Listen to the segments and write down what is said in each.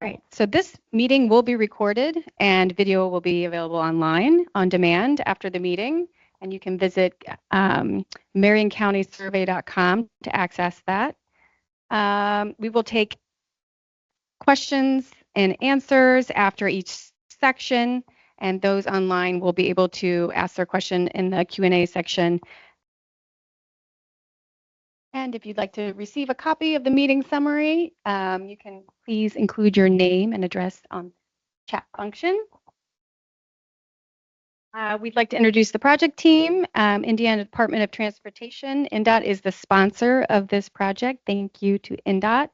Right. So this meeting will be recorded and video will be available online on demand after the meeting. And you can visit marioncountysurvey.com to access that. We will take questions and answers after each section, and those online will be able to ask their question in the Q&A section. And if you'd like to receive a copy of the meeting summary, you can please include your name and address on the chat function. We'd like to introduce the project team. Indiana Department of Transportation, INDOT, is the sponsor of this project. Thank you to INDOT.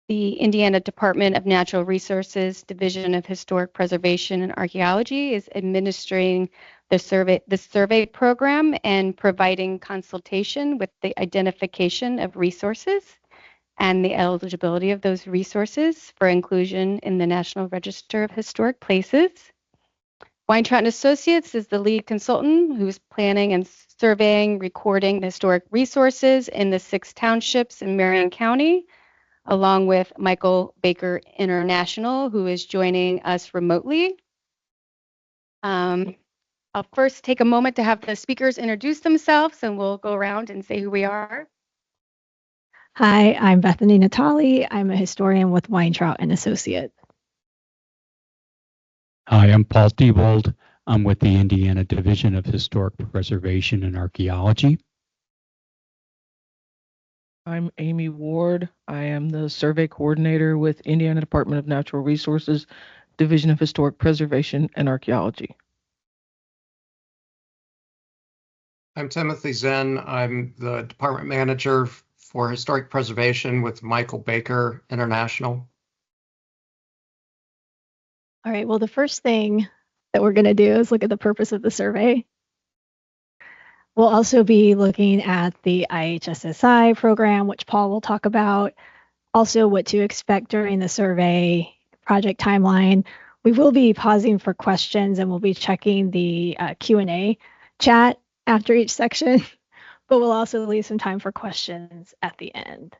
The Indiana Department of Natural Resources Division of Historic Preservation and Archaeology is administering the survey program and providing consultation with the identification of resources and the eligibility of those resources for inclusion in the National Register of Historic Places. Weintraub and Associates is the lead consultant who's planning and surveying, recording the historic resources in the 6 townships in Marion County, along with Michael Baker International, who is joining us remotely. I'll first take a moment to have the speakers introduce themselves, and we'll go around and say who we are. Hi, I'm Bethany Natali. I'm a historian with Weintraub and Associates. Hi, I'm Paul Diebold. I'm with the Indiana Division of Historic Preservation and Archaeology. I'm Amy Ward. I am the survey coordinator with Indiana Department of Natural Resources, Division of Historic Preservation and Archaeology. I'm Timothy Zen. I'm the department manager for historic preservation with Michael Baker International. All right, well, the first thing that we're going to do is look at the purpose of the survey. We'll also be looking at the IHSSI program, which Paul will talk about, also what to expect during the survey project timeline. We will be pausing for questions and we'll be checking the Q&A chat after each section, but we'll also leave some time for questions at the end.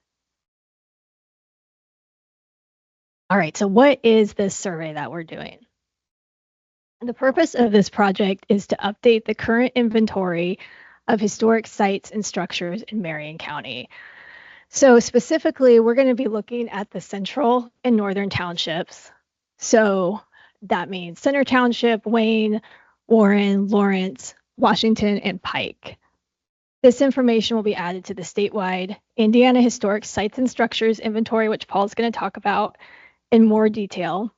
All right, so what is this survey that we're doing? The purpose of this project is to update the current inventory of historic sites and structures in Marion County. So specifically, we're going to be looking at the central and northern townships. So that means Center Township, Wayne, Warren, Lawrence, Washington, and Pike. This information will be added to the statewide Indiana Historic Sites and Structures Inventory, which Paul's going to talk about in more detail.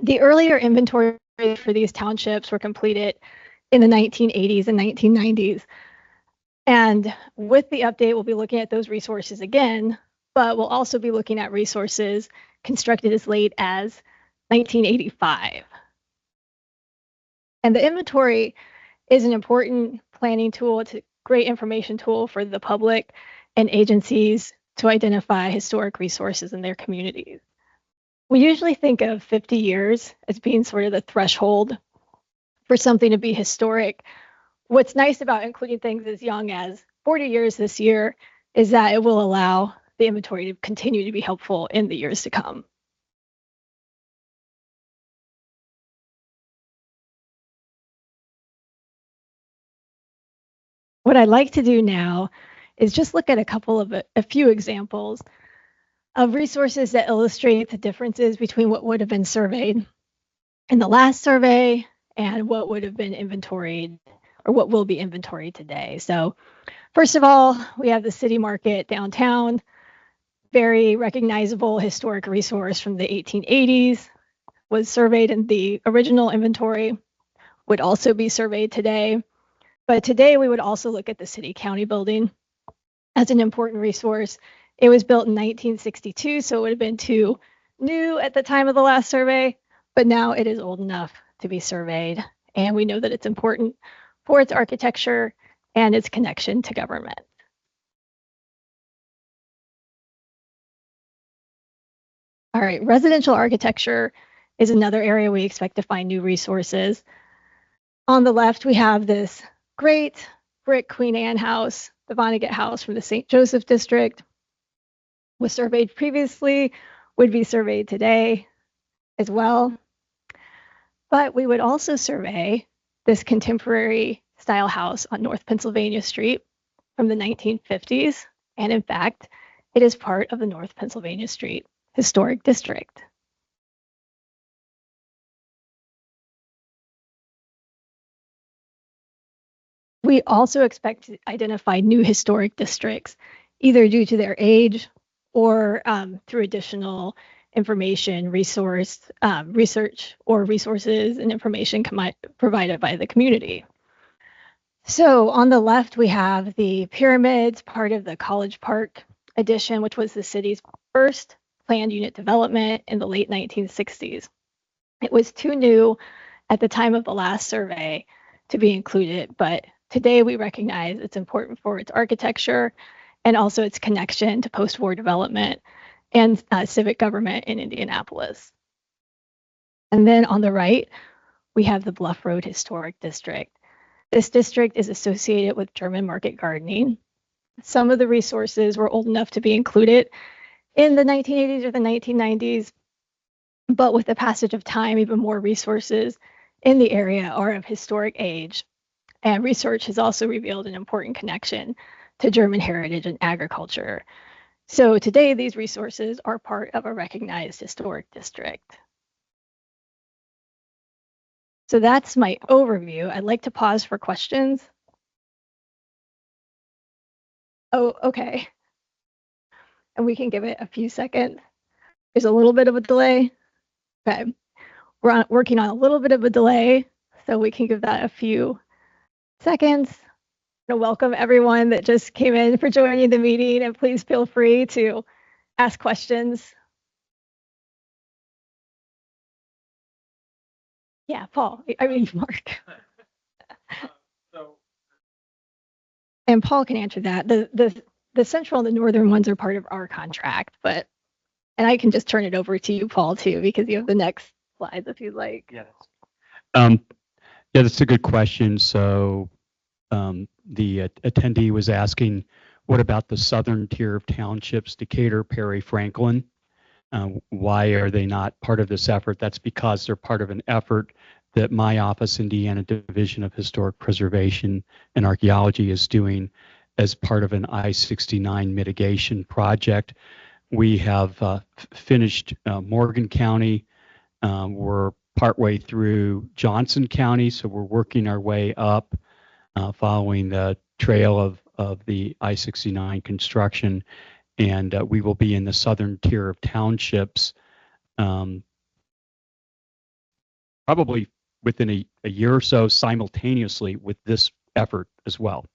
The earlier inventory for these townships were completed in the 1980s and 1990s. And with the update, we'll be looking at those resources again, but we'll also be looking at resources constructed as late as 1985. And the inventory is an important planning tool. It's a great information tool for the public and agencies to identify historic resources in their communities. We usually think of 50 years as being sort of the threshold for something to be historic. What's nice about including things as young as 40 years this year is that it will allow the inventory to continue to be helpful in the years to come. What I'd like to do now is just look at a few examples of resources that illustrate the differences between what would have been surveyed in the last survey and what would have been inventoried or what will be inventoried today. So first of all, we have the city market downtown, very recognizable historic resource from the 1880s, was surveyed in the original inventory, would also be surveyed today. But today we would also look at the city county building as an important resource. It was built in 1962, so it would have been too new at the time of the last survey, but now it is old enough to be surveyed. And we know that it's important for its architecture and its connection to government. All right, residential architecture is another area we expect to find new resources. On the left, we have this great brick Queen Anne house, the Vonnegut house from the St. Joseph district, was surveyed previously, would be surveyed today as well. But we would also survey this contemporary style house on North Pennsylvania Street from the 1950s. And in fact, it is part of the North Pennsylvania Street Historic District. We also expect to identify new historic districts, either due to their age or through additional information, research, or resources and information provided by the community. So on the left, we have the pyramids, part of the College Park addition, which was the city's first planned unit development in the late 1960s. It was too new at the time of the last survey to be included, but today we recognize it's important for its architecture and also its connection to post-war development and civic government in Indianapolis. And then on the right, we have the Bluff Road Historic District. This district is associated with German market gardening. Some of the resources were old enough to be included in the 1980s or the 1990s, but with the passage of time, even more resources in the area are of historic age. And research has also revealed an important connection to German heritage and agriculture. So today, these resources are part of a recognized historic district. So that's my overview. I'd like to pause for questions. Oh, okay. And we can give it a few seconds. There's a little bit of a delay. Okay. We're working on a little bit of a delay, so we can give that a few seconds. I want to welcome everyone that just came in for joining the meeting, and please feel free to ask questions. Yeah, Paul, Mark. And Paul can answer that. The central and the northern ones are part of our contract, and I can just turn it over to you, Paul, too, because you have the next slides if you'd like. Yeah, that's a good question. So the attendee was asking, what about the southern tier of townships, Decatur, Perry, Franklin? Why are they not part of this effort? That's because they're part of an effort that my office, Indiana Division of Historic Preservation and Archaeology, is doing as part of an I-69 mitigation project. We have finished Morgan County. We're partway through Johnson County, so we're working our way up, following the trail of the I-69 construction, and we will be in the southern tier of townships probably within a year or so, simultaneously with this effort as well.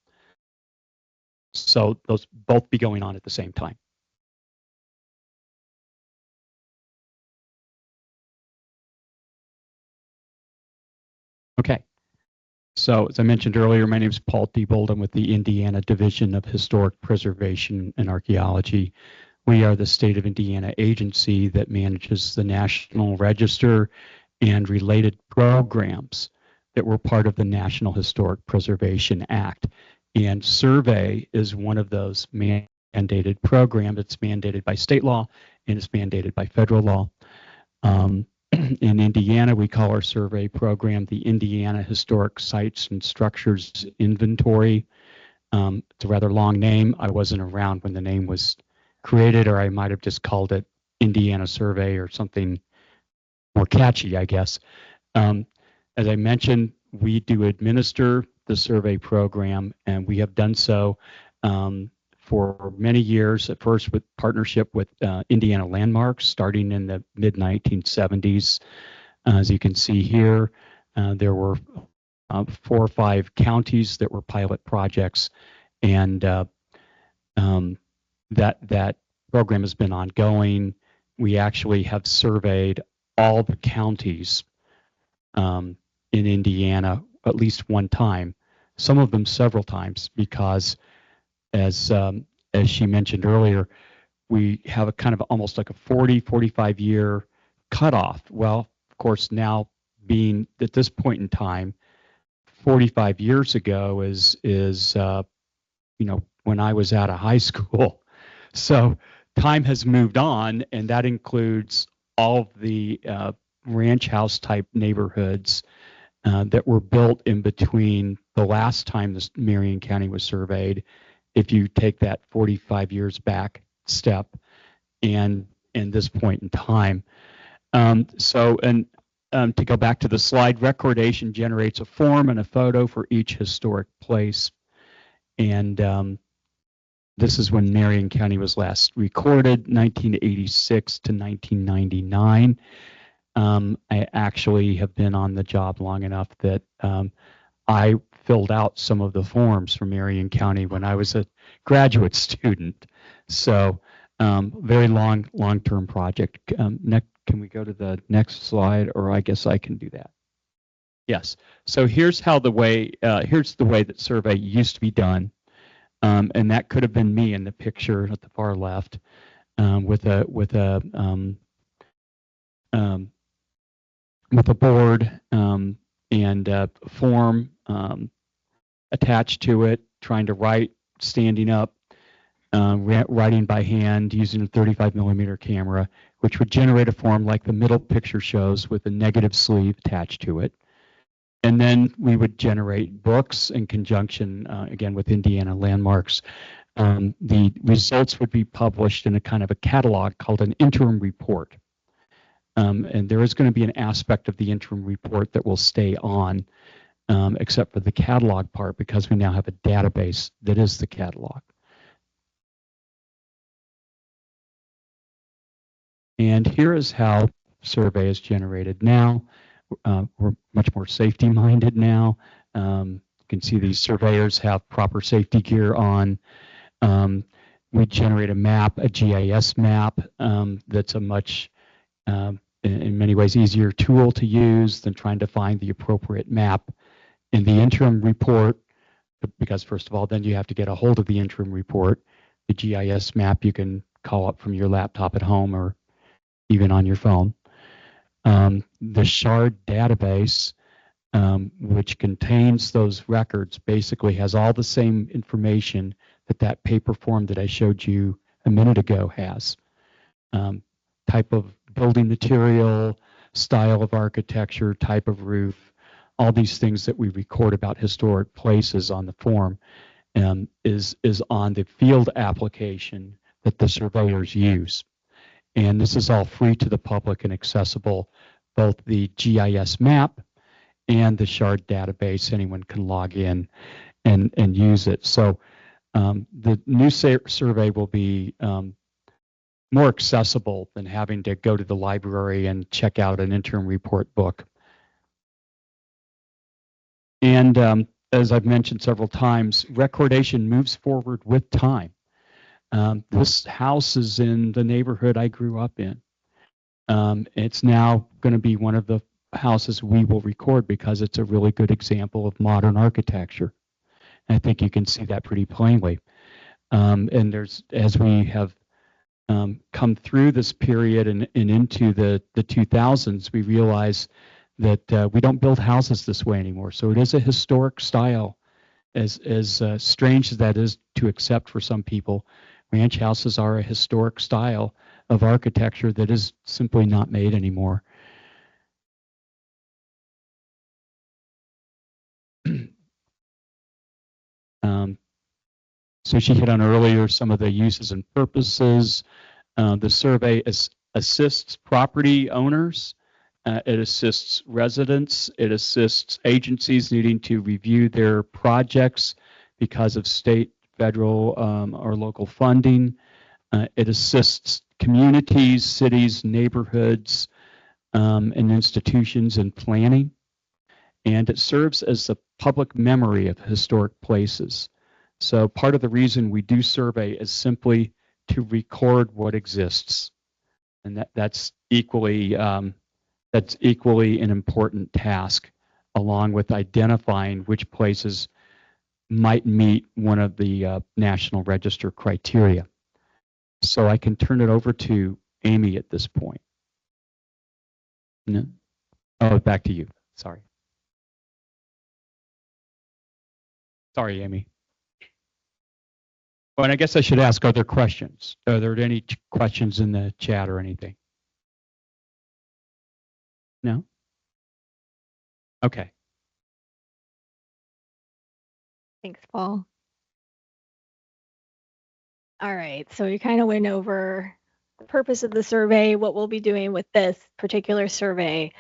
So those both be going on at the same time. Okay. So as I mentioned earlier, my name is Paul Diebold. I'm with the Indiana Division of Historic Preservation and Archaeology. We are the state of Indiana agency that manages the National Register and related programs that were part of the National Historic Preservation Act. And survey is one of those mandated programs. It's mandated by state law and it's mandated by federal law. In Indiana, we call our survey program the Indiana Historic Sites and Structures Inventory. It's a rather long name. I wasn't around when the name was created, or I might have just called it Indiana Survey or something more catchy, I guess. As I mentioned, we do administer the survey program, and we have done so for many years, at first with partnership with Indiana Landmarks, starting in the mid-1970s. As you can see here, there were 4 or 5 counties that were pilot projects, and that program has been ongoing. We actually have surveyed all the counties in Indiana at least one time, some of them several times, because as she mentioned earlier, we have a kind of almost like a 45 year cutoff. Well, of course, now being at this point in time, 45 years ago is when I was out of high school. So time has moved on, and that includes all of the ranch house type neighborhoods that were built in between the last time this Marion County was surveyed, if you take that 45 years back step, and this point in time. To go back to the slide, recordation generates a form and a photo for each historic place. And this is when Marion County was last recorded, 1986 to 1999. I actually have been on the job long enough that I filled out some of the forms for Marion County when I was a graduate student. So very long-term project. Can we go to the next slide, or I guess I can do that? Yes. So here's the way that survey used to be done, and that could have been me in the picture at the far left, with a board and a form attached to it, trying to write standing up, writing by hand using a 35mm camera, which would generate a form like the middle picture shows with a negative sleeve attached to it. And then we would generate books in conjunction, again, with Indiana Landmarks. The results would be published in a kind of a catalog called an interim report. And there is going to be an aspect of the interim report that will stay on, except for the catalog part, because we now have a database that is the catalog. And here is how survey is generated now. We're much more safety minded now. You can see these surveyors have proper safety gear on. We generate a map, a GIS map, that's a much, in many ways, easier tool to use than trying to find the appropriate map in the interim report, because first of all, then you have to get a hold of the interim report. The GIS map you can call up from your laptop at home or even on your phone. The shard database, which contains those records, basically has all the same information that paper form that I showed you a minute ago has. Type of building material, style of architecture, type of roof, all these things that we record about historic places on the form is on the field application that the surveyors use. And this is all free to the public and accessible, both the GIS map and the shard database. Anyone can log in and use it. So the new survey will be more accessible than having to go to the library and check out an interim report book. And as I've mentioned several times, recordation moves forward with time. This house is in the neighborhood I grew up in. It's now going to be one of the houses we will record because it's a really good example of modern architecture. And I think you can see that pretty plainly. And as we have come through this period and into the 2000s, we realize that we don't build houses this way anymore. So it is a historic style, as strange as that is to accept for some people. Ranch houses are a historic style of architecture that is simply not made anymore. So she hit on earlier some of the uses and purposes. The survey assists property owners. It assists residents. It assists agencies needing to review their projects because of state, federal, or local funding. It assists communities, cities, neighborhoods, and institutions in planning. And it serves as the public memory of historic places. So part of the reason we do survey is simply to record what exists. And that's equally an important task, along with identifying which places might meet one of the National Register criteria. So I can turn it over to Amy at this point. No? Oh, back to you. Sorry. Sorry, Amy. Well, and I guess I should ask, are there questions? Are there any questions in the chat or anything? No? Okay. Thanks, Paul. All right, so we kind of went over the purpose of the survey, what we'll be doing with this particular survey.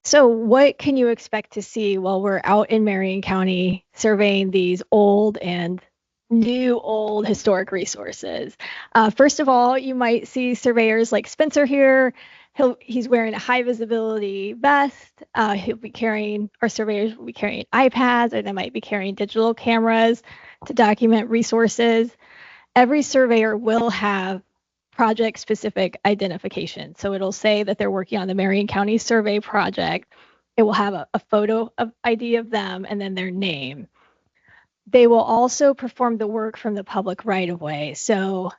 So what can you expect to see while we're out in Marion County surveying these old and new old historic resources? First of all, you might see surveyors like Spencer here. He's wearing a high visibility vest. He'll be carrying, our surveyors will be carrying iPads, or they might be carrying digital cameras to document resources. Every surveyor will have project specific identification. So it'll say that they're working on the Marion County Survey project. It will have a photo of ID of them and then their name. They will also perform the work from the public right of way. So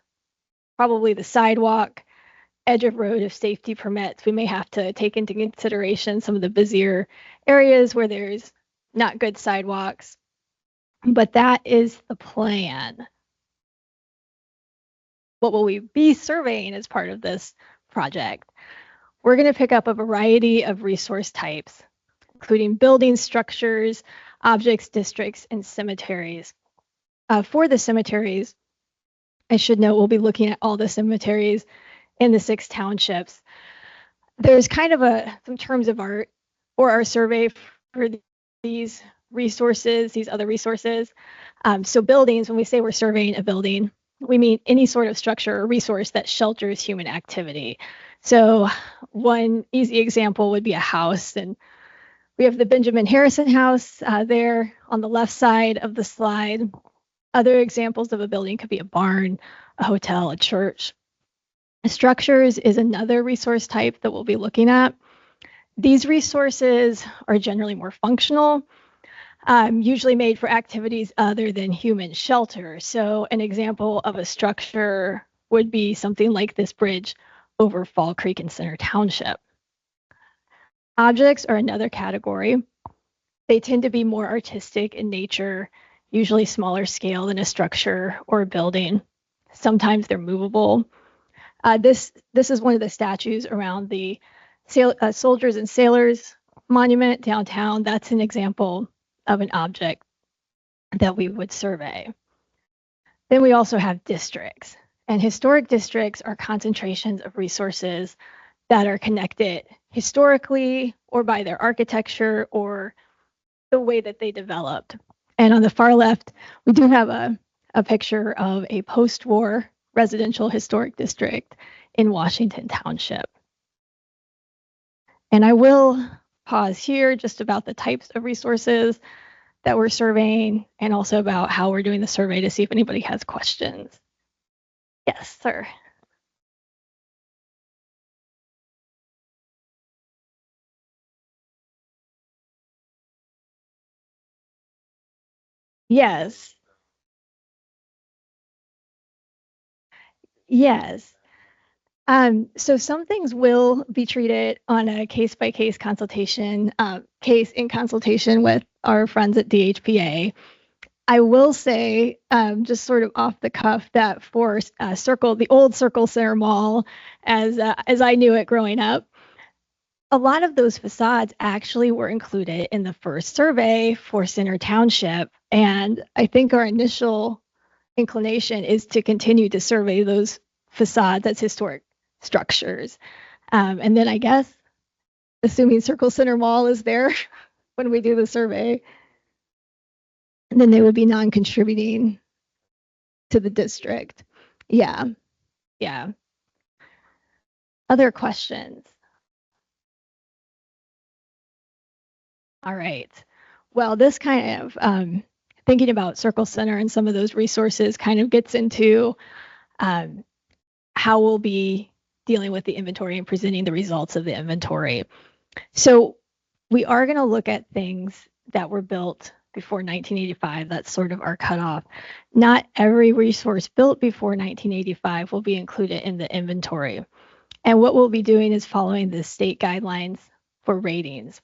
probably the sidewalk, edge of road if safety permits. We may have to take into consideration some of the busier areas where there's not good sidewalks, but that is the plan. What will we be surveying as part of this project? We're going to pick up a variety of resource types, including buildings, structures, objects, districts, and cemeteries. For the cemeteries, I should note we'll be looking at all the cemeteries in the 6 townships. There's kind of some terms of art or our survey for these resources, these other resources. So buildings, when we say we're surveying a building, we mean any sort of structure or resource that shelters human activity. So one easy example would be a house, and we have the Benjamin Harrison house there on the left side of the slide. Other examples of a building could be a barn, a hotel, a church. Structures is another resource type that we'll be looking at. These resources are generally more functional, usually made for activities other than human shelter. So an example of a structure would be something like this bridge over Fall Creek in Center Township. Objects are another category. They tend to be more artistic in nature, usually smaller scale than a structure or a building. Sometimes they're movable. This is one of the statues around the Soldiers and Sailors Monument downtown. That's an example of an object that we would survey. Then we also have districts, and historic districts are concentrations of resources that are connected historically or by their architecture or the way that they developed. And on the far left, we do have a picture of a post-war residential historic district in Washington Township. And I will pause here just about the types of resources that we're surveying and also about how we're doing the survey to see if anybody has questions. Yes, sir. Yes. Yes. So some things will be treated on a case-by-case consultation, case in consultation with our friends at DHPA. I will say, just sort of off the cuff, that for the old Circle Center Mall, as I knew it growing up, a lot of those facades actually were included in the first survey for Center Township, and I think our initial inclination is to continue to survey those facades as historic structures. And then I guess, assuming Circle Center Mall is there when we do the survey, then they would be non-contributing to the district. Yeah. Other questions? All right. Well, this kind of thinking about Circle Center and some of those resources kind of gets into how we'll be dealing with the inventory and presenting the results of the inventory. So we are going to look at things that were built before 1985. That's sort of our cutoff. Not every resource built before 1985 will be included in the inventory. And what we'll be doing is following the state guidelines for ratings.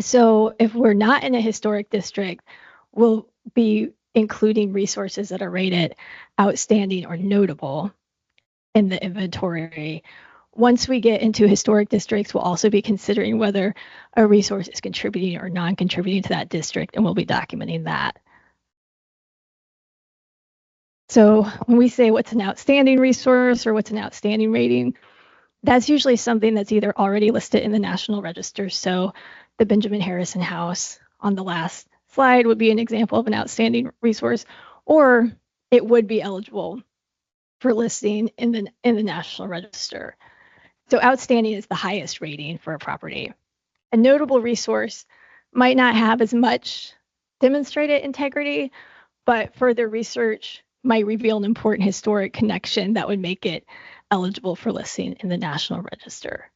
So if we're not in a historic district, we'll be including resources that are rated outstanding or notable in the inventory. Once we get into historic districts, we'll also be considering whether a resource is contributing or non-contributing to that district, and we'll be documenting that. So when we say what's an outstanding resource or what's an outstanding rating, that's usually something that's either already listed in the National Register. So the Benjamin Harrison House on the last slide would be an example of an outstanding resource, or it would be eligible for listing in the National Register. So outstanding is the highest rating for a property. A notable resource might not have as much demonstrated integrity, but further research might reveal an important historic connection that would make it eligible for listing in the National Register.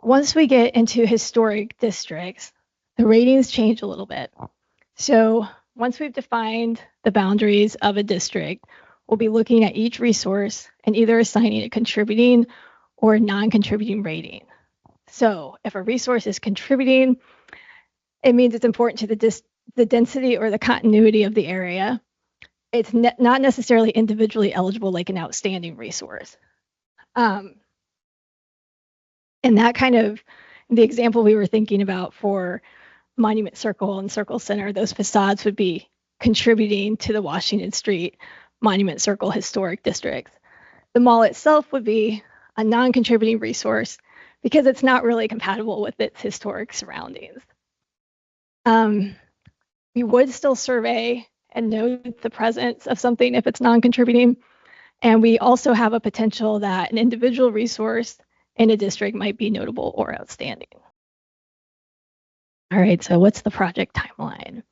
Once we get into historic districts, the ratings change a little bit. So once we've defined the boundaries of a district, we'll be looking at each resource and either assigning a contributing or a non-contributing rating. So if a resource is contributing, it means it's important to the density or the continuity of the area. It's not necessarily individually eligible like an outstanding resource. And that kind of, the example we were thinking about for Monument Circle and Circle Center, those facades would be contributing to the Washington Street Monument Circle historic districts. The mall itself would be a non-contributing resource because it's not really compatible with its historic surroundings. We would still survey and note the presence of something if it's non-contributing. And we also have a potential that an individual resource in a district might be notable or outstanding. All right, so what's the project timeline?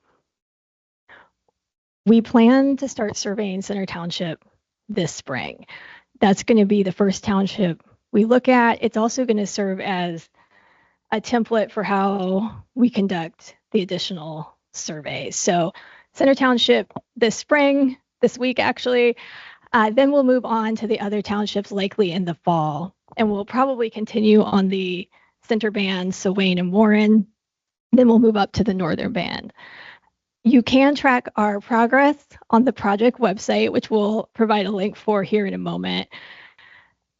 We plan to start surveying Center Township this spring. That's going to be the first township we look at. It's also going to serve as a template for how we conduct the additional surveys. So Center Township this spring, this week actually, then we'll move on to the other townships likely in the fall. And we'll probably continue on the center band, so Wayne and Warren. Then we'll move up to the northern band. You can track our progress on the project website, which we'll provide a link for here in a moment.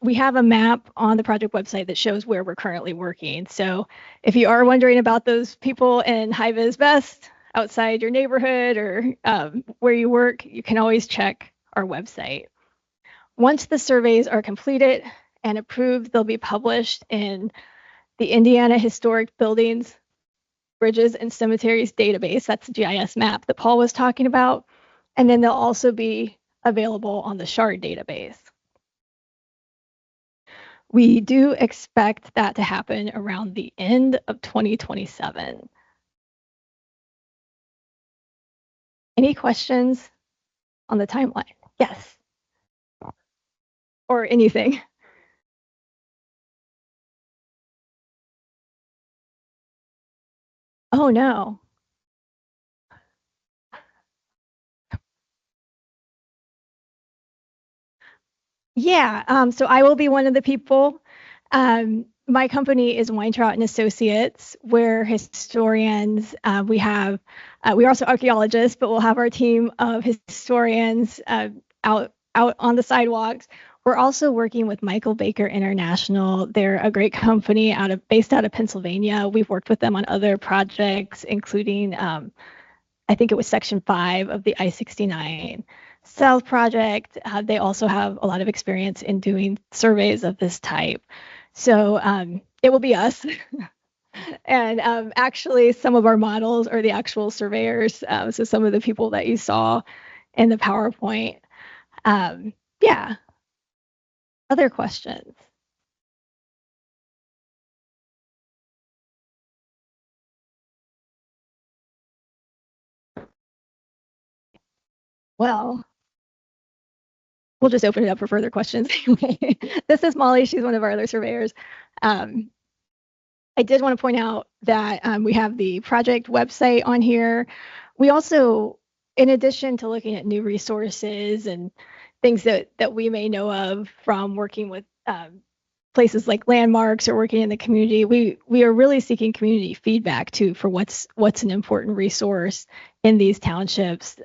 We have a map on the project website that shows where we're currently working. So if you are wondering about those people in High-Vis Best outside your neighborhood or where you work, you can always check our website. Once the surveys are completed and approved, they'll be published in the Indiana Historic Buildings, Bridges, and Cemeteries database. That's the GIS map that Paul was talking about. And then they'll also be available on the SHARD database. We do expect that to happen around the end of 2027. Any questions on the timeline? Yes. Or anything. Oh no. Yeah, so I will be one of the people. My company is Weintraut and Associates. We're historians. We're also archaeologists, but we'll have our team of historians out on the sidewalks. We're also working with Michael Baker International. They're a great company based out of Pennsylvania. We've worked with them on other projects, including I think it was Section 5 of the I-69 South project. They also have a lot of experience in doing surveys of this type. So it will be us. And actually, some of our models are the actual surveyors. So some of the people that you saw in the PowerPoint. Yeah. Other questions? Well, we'll just open it up for further questions anyway. This is Molly. She's one of our other surveyors. I did want to point out that we have the project website on here. We also, in addition to looking at new resources and things that we may know of from working with places like landmarks or working in the community, we are really seeking community feedback too for what's an important resource in these townships.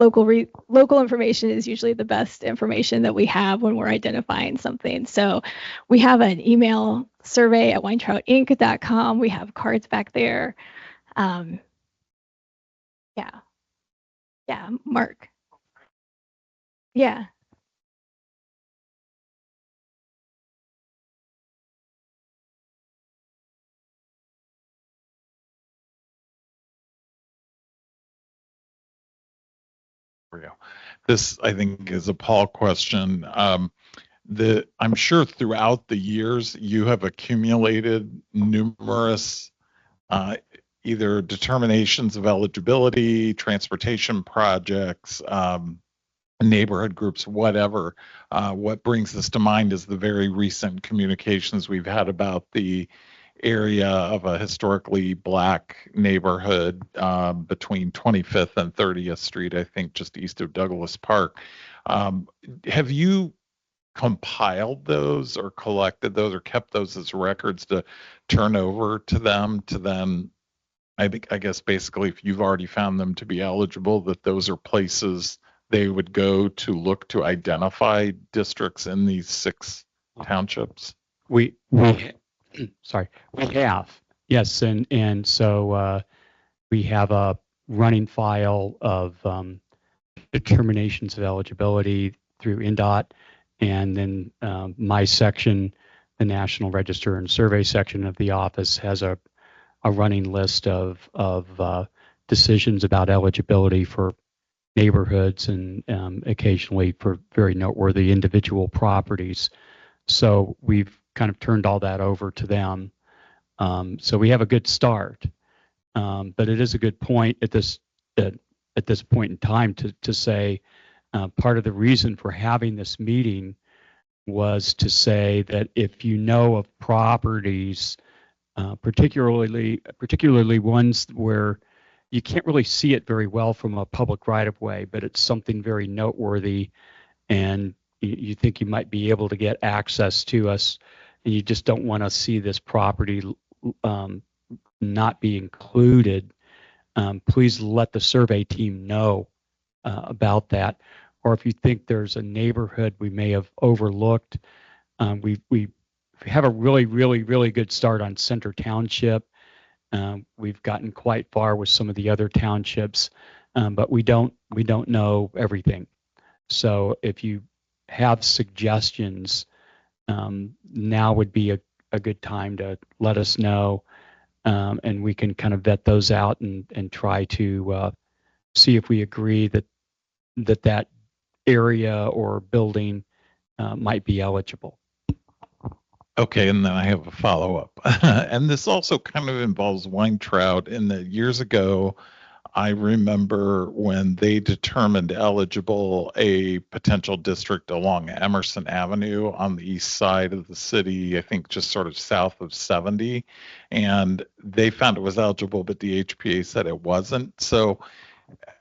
Local information is usually the best information that we have when we're identifying something. So we have an email survey at weintrautinc.com. We have cards back there. Yeah, Mark. Yeah. This, I think, is a Paul question. I'm sure throughout the years you have accumulated numerous either determinations of eligibility, transportation projects, neighborhood groups, whatever. What brings this to mind is the very recent communications we've had about the area of a historically Black neighborhood between 25th and 30th Street, I think just east of Douglas Park. Have you compiled those or collected those or kept those as records to turn over to them to then, I guess basically if you've already found them to be eligible, that those are places they would go to look to identify districts in these 6 townships? Sorry, we have, yes, and so we have a running file of determinations of eligibility through INDOT, and then my section, the National Register and Survey section of the office, has a running list of decisions about eligibility for neighborhoods and occasionally for very noteworthy individual properties. So we've kind of turned all that over to them. So we have a good start, but it is a good point at this point in time to say part of the reason for having this meeting was to say that if you know of properties, particularly ones where you can't really see it very well from a public right-of-way, but it's something very noteworthy, and you think you might be able to get access to us, and you just don't want to see this property not be included, please let the survey team know about that. Or if you think there's a neighborhood we may have overlooked, we have a really good start on Center Township. We've gotten quite far with some of the other townships, but we don't know everything. So if you have suggestions, now would be a good time to let us know, and we can kind of vet those out and try to see if we agree that area or building might be eligible. Okay, and then I have a follow-up. And this also kind of involves Weintraut. In the years ago, I remember when they determined eligible a potential district along Emerson Avenue on the east side of the city, I think just sort of south of 70, and they found it was eligible, but the HPA said it wasn't. So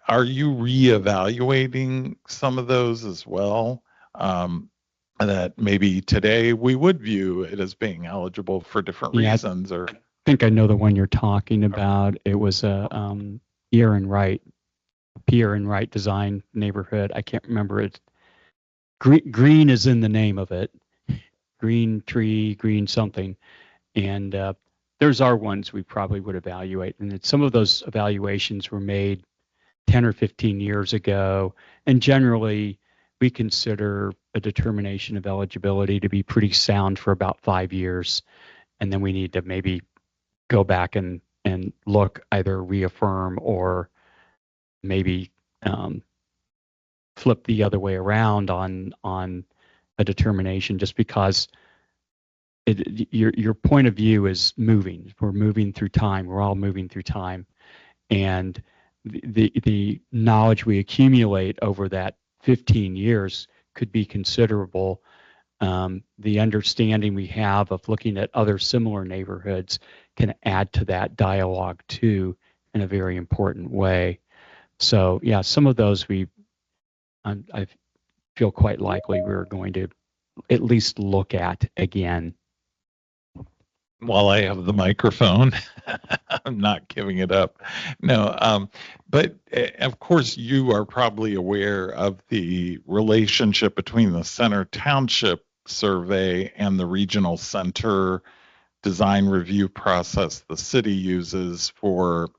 are you reevaluating some of those as well? That maybe today we would view it as being eligible for different reasons? Or I think I know the one you're talking about. It was a Pierre and Wright design neighborhood. I can't remember it. Green is in the name of it. Green tree, green something. And there's our ones we probably would evaluate. And some of those evaluations were made 10 or 15 years ago. And generally, we consider a determination of eligibility to be pretty sound for about 5 years. And then we need to maybe go back and look, either reaffirm or maybe flip the other way around on a determination, just because your point of view is moving. We're moving through time. We're all moving through time. And the knowledge we accumulate over that 15 years could be considerable. The understanding we have of looking at other similar neighborhoods can add to that dialogue too, in a very important way. So yeah, some of those I feel quite likely we're going to at least look at again. while I have the microphone. I'm not giving it up. No, but of course, you are probably aware of the relationship between the Center Township survey and the regional center design review process the city uses for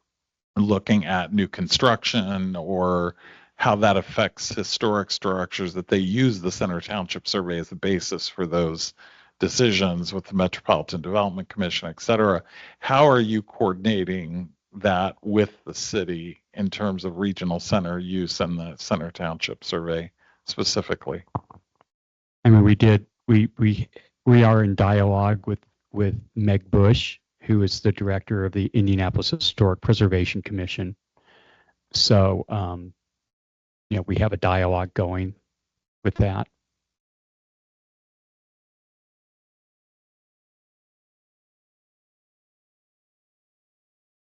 looking at new construction or how that affects historic structures, that they use the Center Township survey as the basis for those decisions with the Metropolitan Development Commission, et cetera. How are you coordinating that with the city in terms of regional center use and the Center Township survey specifically? I mean, we are in dialogue with Meg Bush, who is the director of the Indianapolis Historic Preservation Commission. So, we have a dialogue going with that.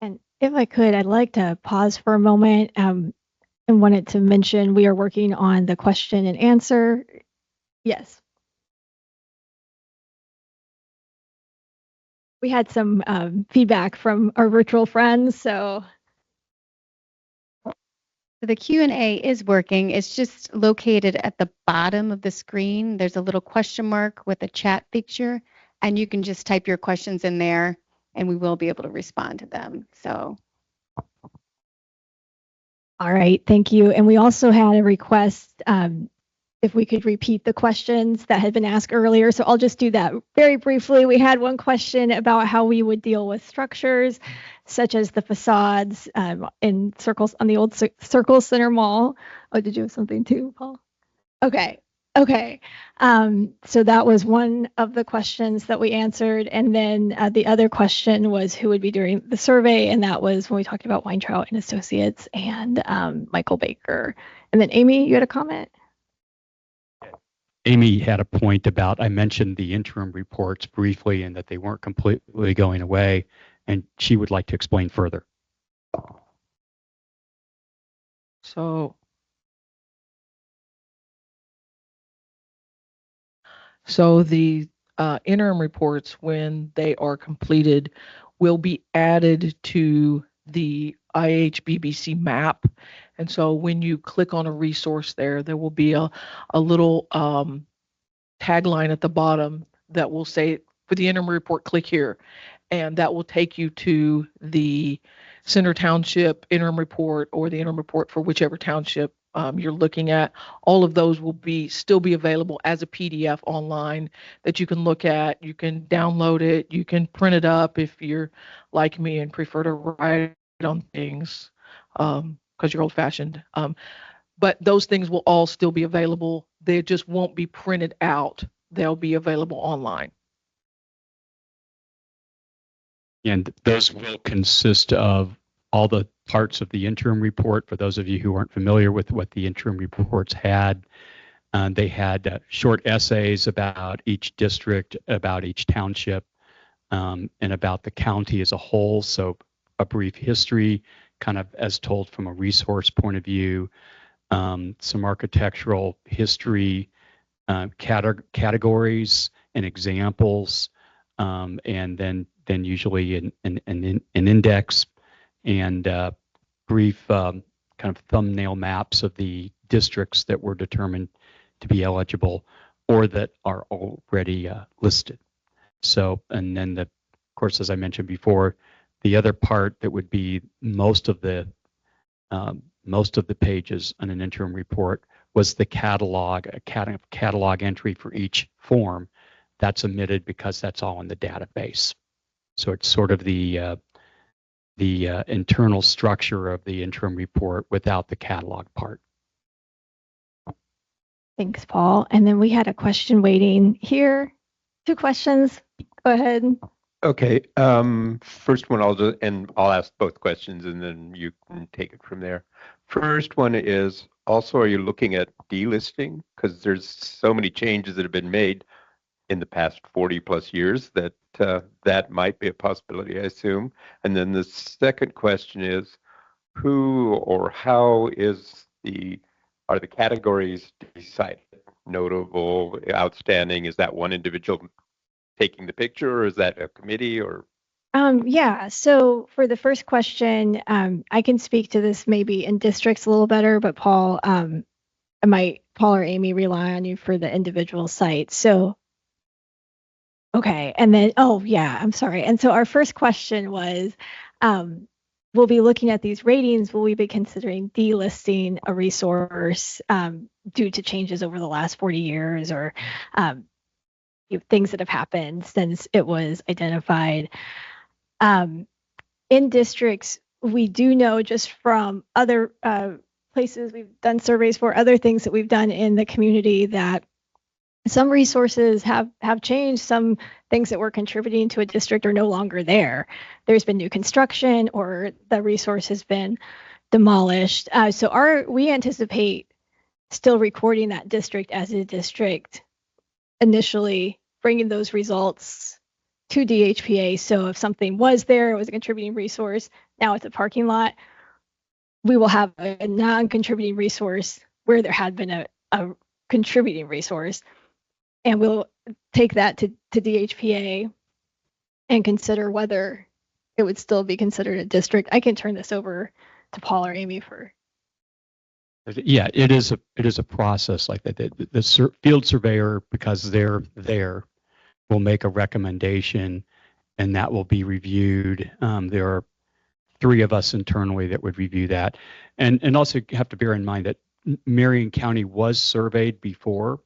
And if I could, I'd like to pause for a moment and wanted to mention we are working on the question and answer. Yes. We had some feedback from our virtual friends, so. The Q&A is working. It's just located at the bottom of the screen. There's a little question mark with a chat feature, and you can just type your questions in there, and we will be able to respond to them. So. All right, thank you. And we also had a request if we could repeat the questions that had been asked earlier. So I'll just do that very briefly. We had one question about how we would deal with structures such as the facades in circles on the old Circle Center Mall. Oh, did you have something too, Paul? Okay. So that was one of the questions that we answered. And then the other question was who would be doing the survey. And that was when we talked about Weintraub and Associates and Michael Baker. And then Amy, you had a comment? Amy had a point about, I mentioned the interim reports briefly and that they weren't completely going away, and she would like to explain further. So the interim reports, when they are completed, will be added to the IHBBC map. And so when you click on a resource there will be a little tagline at the bottom that will say, for the interim report, click here. And that will take you to the Center Township interim report or the interim report for whichever township you're looking at. All of those will still be available as a PDF online that you can look at. You can download it. You can print it up if you're like me and prefer to write on things because you're old-fashioned. But those things will all still be available. They just won't be printed out. They'll be available online. And those will consist of all the parts of the interim report. For those of you who aren't familiar with what the interim reports had, they had short essays about each district, about each township, and about the county as a whole. So a brief history, kind of as told from a resource point of view, some architectural history, categories and examples, and then usually an index and brief kind of thumbnail maps of the districts that were determined to be eligible or that are already listed. So, and then of course, as I mentioned before, the other part that would be most of the pages on an interim report was the catalog, a catalog entry for each form. That's omitted because that's all in the database. So it's sort of the internal structure of the interim report without the catalog part. Thanks, Paul. And then we had a question waiting here. 2 questions. Go ahead. Okay. First one, I'll ask both questions and then you can take it from there. First one is also, are you looking at delisting? Because there's so many changes that have been made in the past 40 plus years that that might be a possibility, I assume. And then the second question is, who or how are the categories decided? Notable, outstanding, is that one individual taking the picture, or is that a committee, or? Yeah, so for the first question, I can speak to this maybe in districts a little better, but Paul, Paul or Amy rely on you for the individual sites. So, okay, and then, oh yeah, I'm sorry. And so our first question was, we'll be looking at these ratings. Will we be considering delisting a resource due to changes over the last 40 years or things that have happened since it was identified? In districts, we do know just from other places we've done surveys for, other things that we've done in the community, that some resources have changed. Some things that were contributing to a district are no longer there. There's been new construction or the resource has been demolished. So we anticipate still recording that district as a district initially, bringing those results to DHPA. So if something was there, it was a contributing resource, now it's a parking lot, we will have a non-contributing resource where there had been a contributing resource. And we'll take that to DHPA and consider whether it would still be considered a district. I can turn this over to Paul or Amy for. Yeah, it is a process like that. The field surveyor, because they're there, will make a recommendation, and that will be reviewed. There are 3 of us internally that would review that, and also have to bear in mind that Marion County was surveyed before.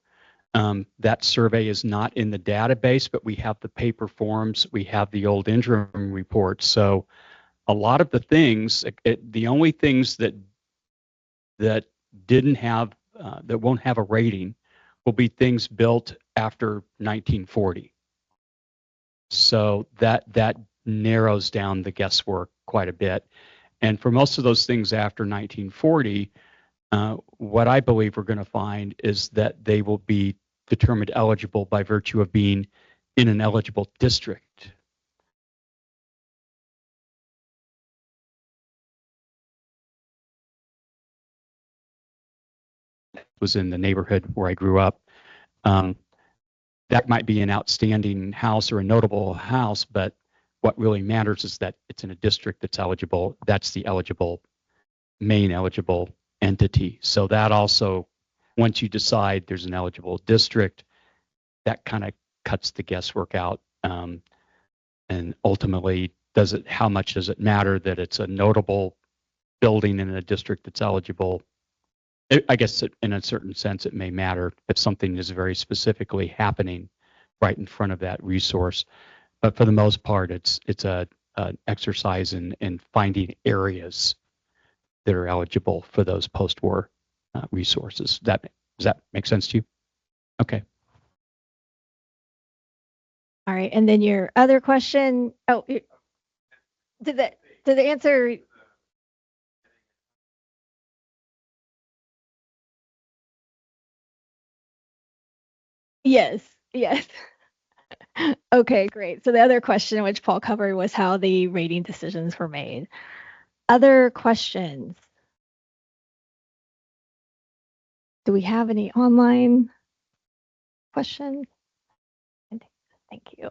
That survey is not in the database, but we have the paper forms, we have the old interim reports. So a lot of the things, the only things that didn't have, that won't have a rating, will be things built after 1940. So that narrows down the guesswork quite a bit. And for most of those things after 1940, what I believe we're going to find is that they will be determined eligible by virtue of being in an eligible district. Was in the neighborhood where I grew up. That might be an outstanding house or a notable house, but what really matters is that it's in a district that's eligible. That's the main eligible entity. So that also, once you decide there's an eligible district, that kind of cuts the guesswork out. And ultimately, how much does it matter that it's a notable building in a district that's eligible? I guess in a certain sense, it may matter if something is very specifically happening right in front of that resource. But for the most part, it's an exercise in finding areas that are eligible for those post-war resources. Does that make sense to you? Okay. All right, and then your other question. Oh, did the answer? Yes. Okay, great. So the other question, which Paul covered, was how the rating decisions were made. Other questions? Do we have any online questions? Thank you.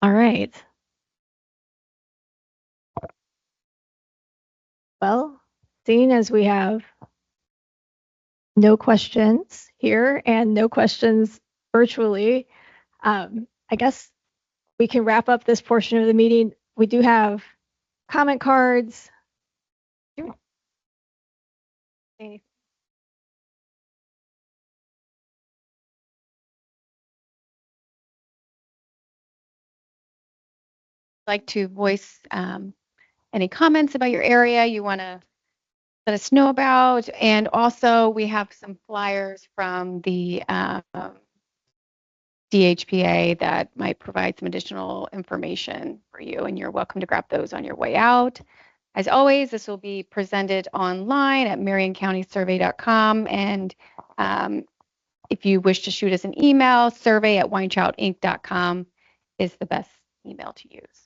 All right. Well, seeing as we have no questions here and no questions virtually, I guess we can wrap up this portion of the meeting. We do have comment cards. Like to voice any comments about your area you want to let us know about. And also we have some flyers from the DHPA that might provide some additional information for you, and you're welcome to grab those on your way out. As always, this will be presented online at marioncountysurvey.com, and if you wish to shoot us an email, survey@winechildinc.com is the best email to use.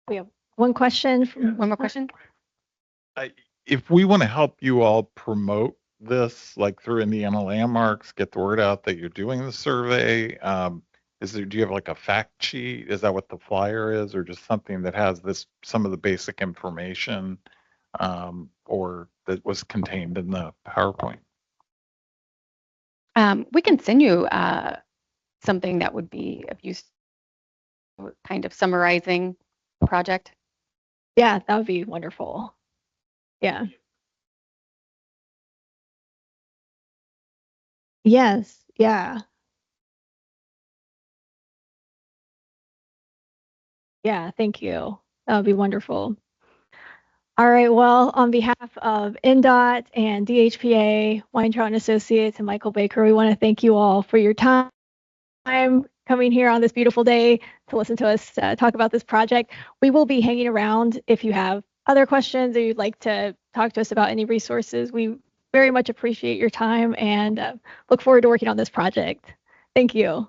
We have one question. One more question? If we want to help you all promote this, like through Indiana Landmarks, get the word out that you're doing the survey, do you have like a fact sheet? Is that what the flyer is, or just something that has some of the basic information, or that was contained in the PowerPoint? We can send you something that would be of use, kind of summarizing the project. Yeah, that would be wonderful. Yeah. Yes. Yeah. Yeah. Thank you. That would be wonderful. All right. Well, on behalf of NDOT and DHPA, Weintraub and Associates, and Michael Baker, we want to thank you all for your time coming here on this beautiful day to listen to us talk about this project. We will be hanging around if you have other questions or you'd like to talk to us about any resources. We very much appreciate your time and look forward to working on this project. Thank you.